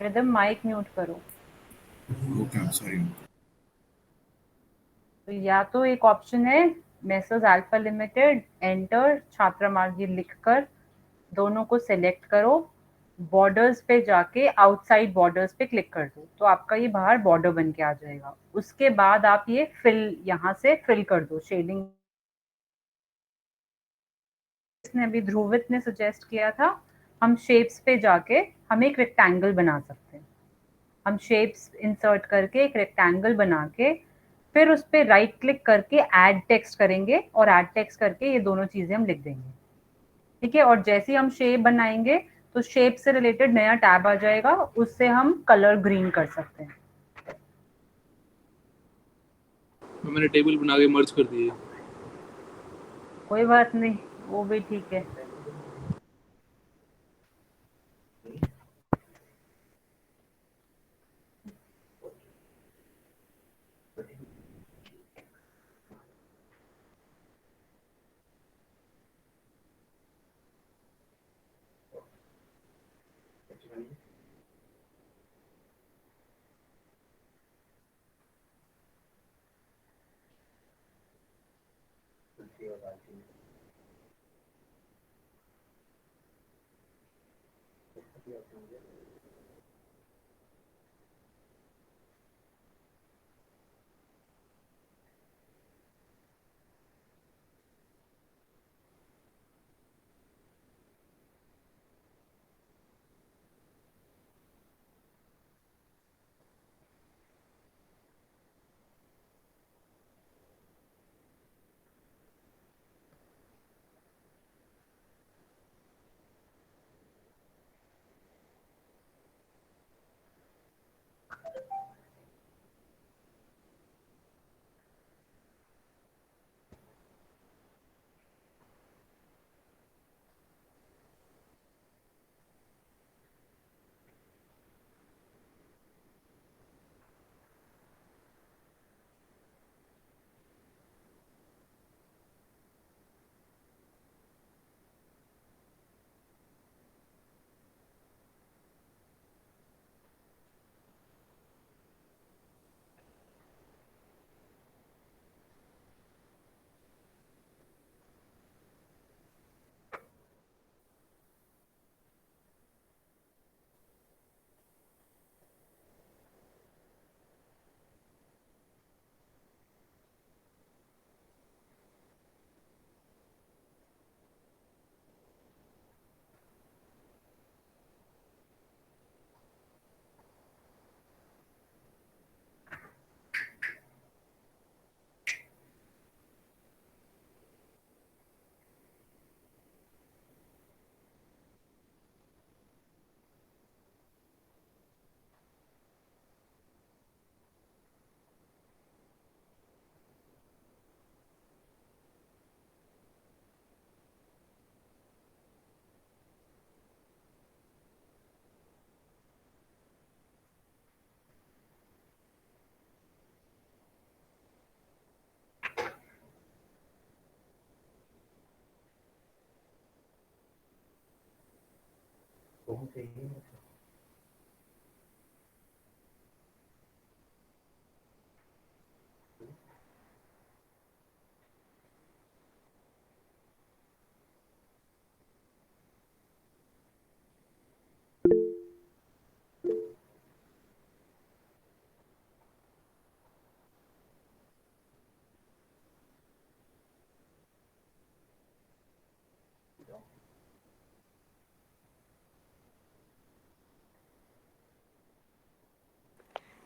Ridam mic mute करो। Okay, sorry. तो या तो एक ऑप्शन है मेसर्स अल्फा लिमिटेड, एंटर, छात्रा मार्गी लिखकर दोनों को सिलेक्ट करो, बॉर्डर्स पे जाके आउटसाइड बॉर्डर्स पे क्लिक कर दो, तो आपका ये बाहर बॉर्डर बन के आ जाएगा। उसके बाद आप ये फिल यहाँ से फिल कर दो शेडिंग। इसने अभी ध्रुवित ने सजेस्ट किया था, हम शेप्स पे जाके हम एक रेक्टेंगल बना सकते हैं। हम शेप्स इंसर्ट करके एक रेक्टेंगल बना के फिर उस पर राइट क्लिक करके ऐड टेक्स्ट करेंगे और ऐड टेक्स्ट करके ये दोनों चीजें हम लिख देंगे, ठीक है। और जैसे ही हम शेप बनाएंगे तो शेप से रिलेटेड नया टैब आ जाएगा, उससे हम कलर ग्रीन कर सकते हैं। मैंने टेबल बना के मर्ज कर दिए। कोई बात नहीं, वो भी ठीक है।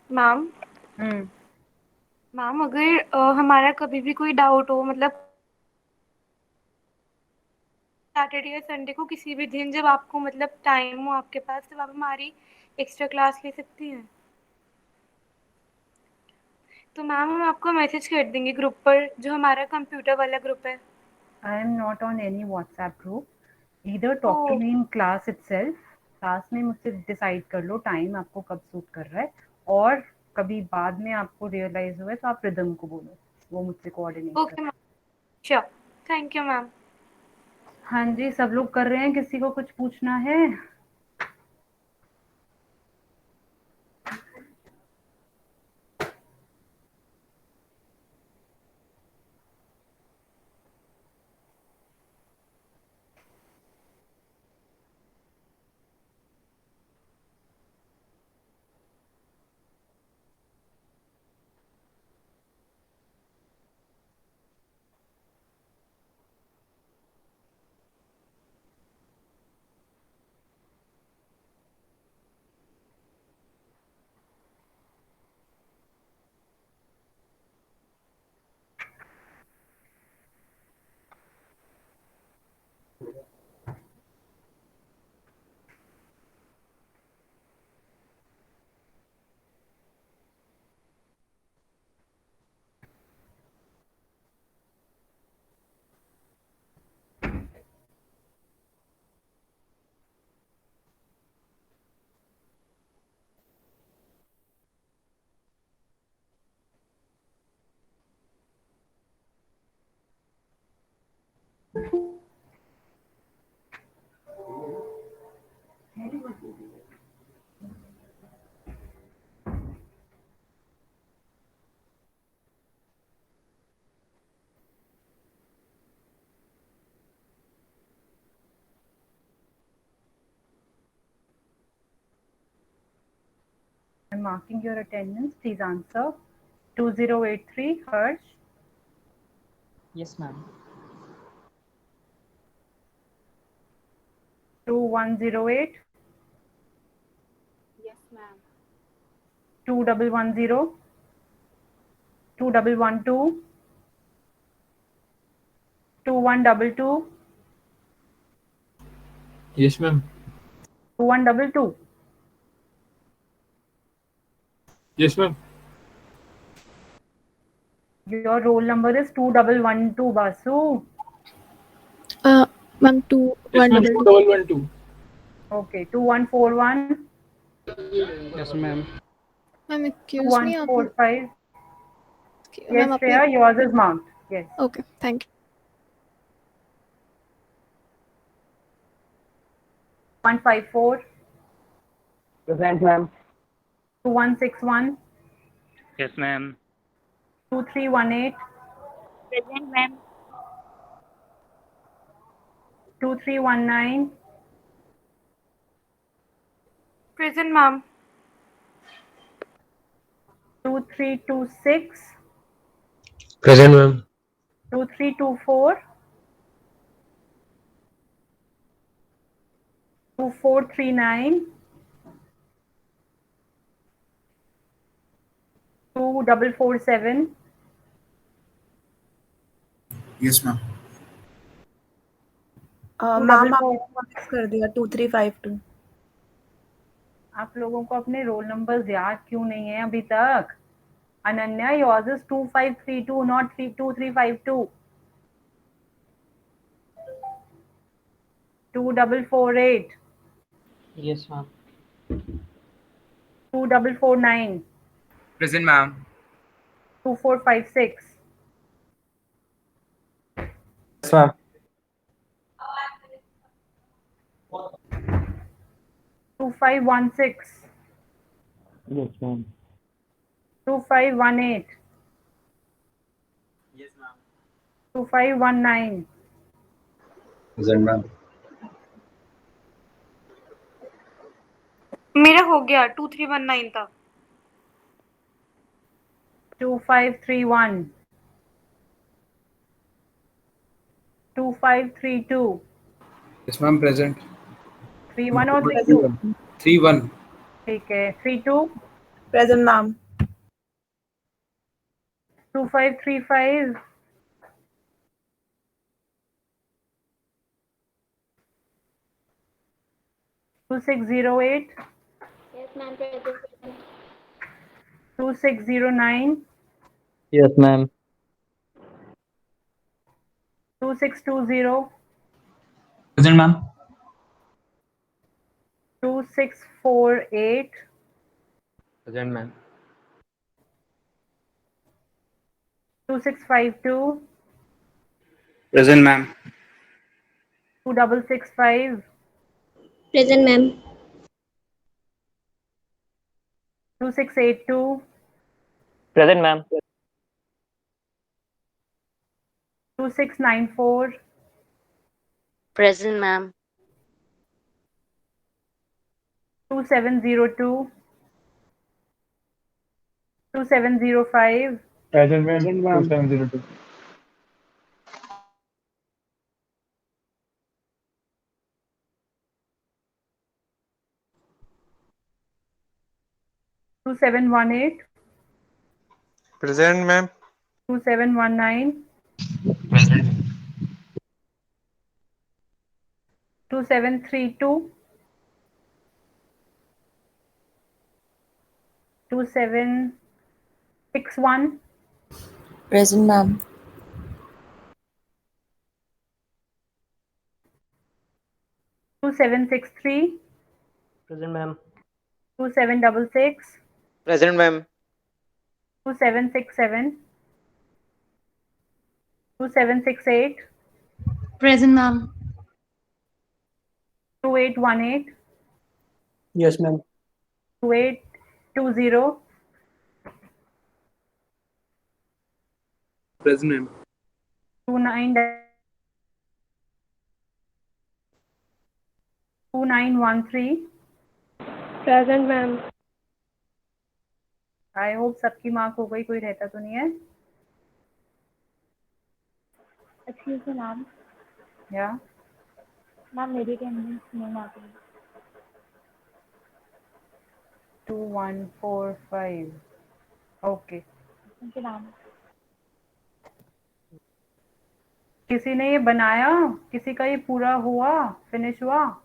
मैम हम्म, मैम अगर हमारा कभी भी कोई डाउट हो, मतलब सैटरडे या संडे को किसी भी दिन जब आपको मतलब टाइम हो आपके पास, तब आप हमारी एक्स्ट्रा क्लास ले सकती हैं। तो मैम हम आपको मैसेज कर देंगे ग्रुप पर, जो हमारा कंप्यूटर वाला ग्रुप है। I am not on any WhatsApp group. Either talk to me in class itself. Class में मुझसे डिसाइड कर लो टाइम आपको कब सूट कर रहा है, और कभी बाद में आपको रियलाइज हुआ तो आप रिदम को बोलो, वो मुझसे कोऑर्डिनेट ओके कर। Ma'am, sure, thank you ma'am. हाँ जी, सब लोग कर रहे हैं, किसी को कुछ पूछना है? I'm marking your attendance. Please answer. 2083 Harsh. Yes, ma'am. 2108. Yes ma'am. 2110. 2112. 2122. Yes, ma'am. 2122. Yes, ma'am. Your roll number is 2112, Basu. Ma'am, two Yes, one ma'am. double two. 2112. Okay, 2141. Yes, ma'am. Ma'am, excuse me, आप 2145. Ma'am Yes, आपने Shreya, yours is marked. Yes. Okay thank you 154. Present, ma'am. 2161. Yes, ma'am. 2318. Present ma'am. 2319. Present ma'am. 2326. Present, ma'am. 2324. 2439. 2447. Yes, ma'am. Ma'am आपने mix कर दिया 2352। आप लोगों को अपने roll numbers याद क्यों नहीं है अभी तक? Ananya, yours is 2532, not 2352. 2448. Yes, ma'am. 2449. Present, ma'am. 2456. Yes, ma'am. 2516. Yes, ma'am. 2518. Yes, ma'am. 2519. Present, ma'am. मेरा हो गया 2319 था। 2531. 2532. Yes, ma'am. Present. 31 और 32? 3-1. ठीक है। 32. Present ma'am. 2535. 2608, Yes, ma'am. Present. 2609, Yes, ma'am. 2620, Present, ma'am. 2648, Present, ma'am. 2652, Present, ma'am. 2665, Present, ma'am. 2682, Present, ma'am. 2694, Present, ma'am. 2702, 2705, Present, ma'am. 2702. 2718, Present, ma'am. 2719, Present. 2732, 2761, Present, ma'am. 2763, Present, ma'am. 2766, Present, ma'am. 2767, 2768, Present, ma'am. 2818, Yes, ma'am. 2820, Present, ma'am. 2913. Present, ma'am. I hope सबकी mark हो गई, कोई रहता तो नहीं है Excuse me, ma'am. या Ma'am, मेरी attendance नहीं आती. 2145 ओके Thank you, ma'am. किसी ने ये बनाया, किसी का ये पूरा हुआ, फिनिश हुआ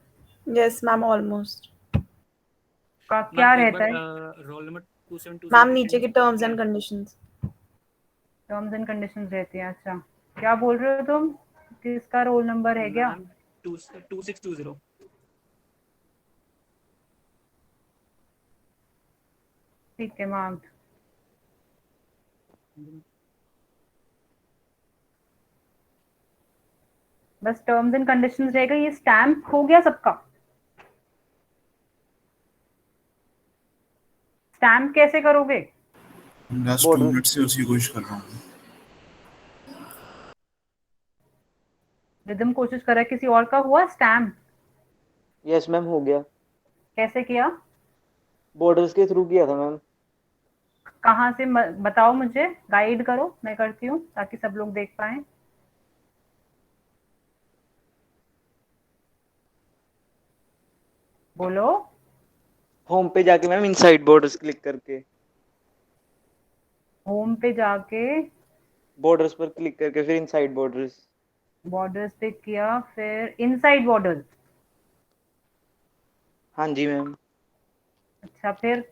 Yes, ma'am. Almost. का क्या रहता है रोल नंबर 272 Ma'am, नीचे की terms and conditions. Terms and conditions रहती हैं। अच्छा क्या बोल रहे हो तुम, किसका रोल नंबर है क्या 2620. ठीक है मैम बस टर्म्स एंड कंडीशंस रहेगा। ये स्टैम्प हो गया सबका, स्टैम्प कैसे करोगे लास्ट 2 मिनट से उसी कोशिश कर रहा हूँ। रिदम कोशिश कर रहा है, किसी और का हुआ स्टैम्प? यस मैम, हो गया। कैसे किया, बॉर्डर्स के थ्रू किया था मैम। कहाँ से बताओ, मुझे गाइड करो, मैं करती हूँ ताकि सब लोग देख पाए। बोलो। होम पे जाके मैम इनसाइड बॉर्डर्स क्लिक करके, होम पे जाके बॉर्डर्स पर क्लिक करके फिर इनसाइड बॉर्डर्स। बॉर्डर्स पे किया, फिर इनसाइड बॉर्डर्स। हाँ जी मैम। अच्छा फिर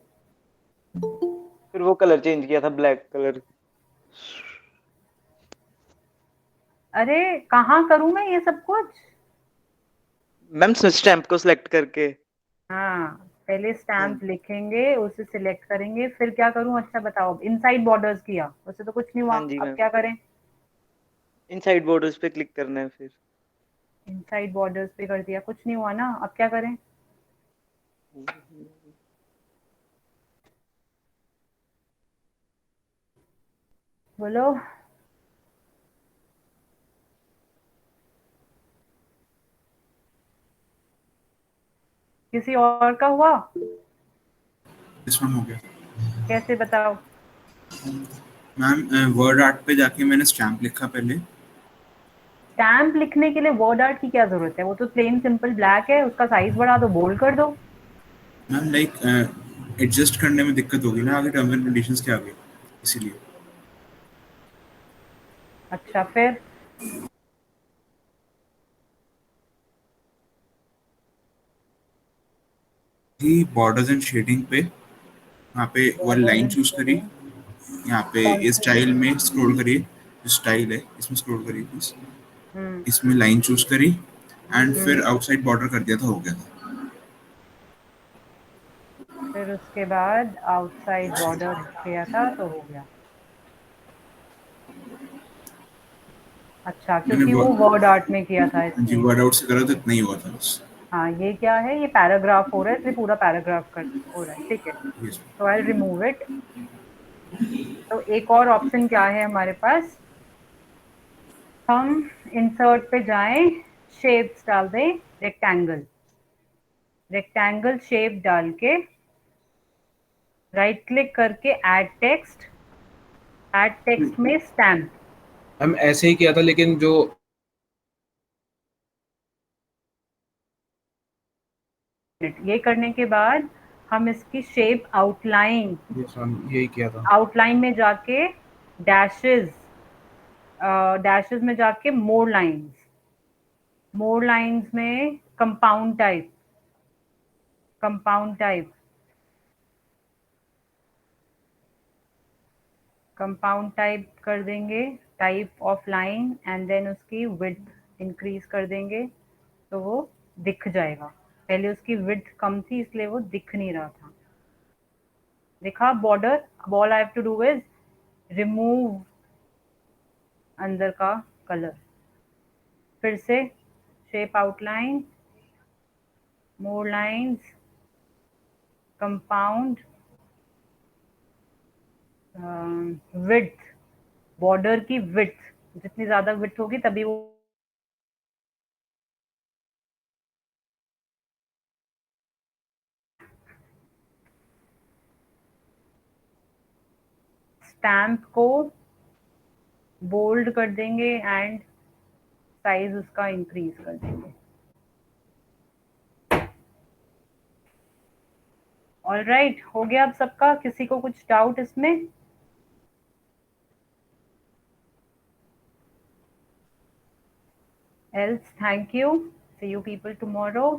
वो कलर चेंज किया था, ब्लैक कलर। अरे कहाँ करूँ मैं ये सब कुछ? मैम स्टैम्प को सिलेक्ट करके। हाँ पहले स्टैम्प लिखेंगे, उसे सिलेक्ट करेंगे, फिर क्या करूँ? अच्छा बताओ। इनसाइड बॉर्डर्स किया, उससे तो कुछ नहीं हुआ, हाँ जी अब मैम, क्या करें? इनसाइड बॉर्डर्स पे क्लिक करना है फिर। इनसाइड बॉर्डर्स पे कर दिया, कुछ नहीं हुआ ना, अब क्या करें? बोलो। किसी और का हुआ? इस मैम हो गया कैसे बताओ? मैम। वर्ड आर्ट पे जाके मैंने स्टैम्प लिखा पहले। स्टैम्प लिखने के लिए वर्ड आर्ट की क्या जरूरत है? वो तो प्लेन सिंपल ब्लैक है, उसका साइज बढ़ा दो, बोल्ड कर दो। मैम लाइक एडजस्ट करने में दिक्कत होगी ना आगे टर्म्स एंड कंडीशंस के आगे, इसीलिए। अच्छा फिर ही बॉर्डर्स एंड शेडिंग पे यहाँ पे वाली लाइन चूज करी, यहाँ पे स्टाइल में स्क्रॉल करिए, जो स्टाइल है इसमें स्क्रॉल करिए प्लीज, इसमें लाइन चूज करी एंड फिर आउटसाइड बॉर्डर कर दिया था, हो गया था। फिर उसके बाद आउटसाइड बॉर्डर किया था तो हो गया। अच्छा, क्योंकि वो वर्ड आर्ट में किया था जी इसलिए। वर्ड आउट से करा तो इतना ही हुआ था बस। हाँ, ये क्या है, ये पैराग्राफ हो रहा है, इसलिए पूरा पैराग्राफ कर हो रहा है, ठीक है। Yes. तो आई रिमूव इट। तो एक और ऑप्शन क्या है हमारे पास, हम इंसर्ट पे जाएं, शेप्स डाल दें, रेक्टेंगल, रेक्टेंगल शेप डाल के राइट क्लिक करके ऐड टेक्स्ट, ऐड टेक्स्ट में स्टैम्प। हम ऐसे ही किया था, लेकिन जो ये करने के बाद हम इसकी शेप आउटलाइन, यही किया था। आउटलाइन में जाके डैशेस, डैशेस में जाके मोर लाइंस, मोर लाइंस में compound type, compound type, compound type कर देंगे, type of line, and then उसकी विड्थ इंक्रीज कर देंगे तो वो दिख जाएगा। पहले उसकी विड्थ कम थी इसलिए वो दिख नहीं रहा था। दिखा border. All I have to do is remove अंदर का कलर, फिर से shape outline, more lines, compound, width, border की विड्थ, जितनी ज्यादा विड्थ होगी तभी वो स्टैम्प को बोल्ड कर देंगे एंड साइज उसका इंक्रीज कर देंगे। ऑलराइट, हो गया अब सबका? किसी को कुछ डाउट इसमें? Else thank you, see you people tomorrow.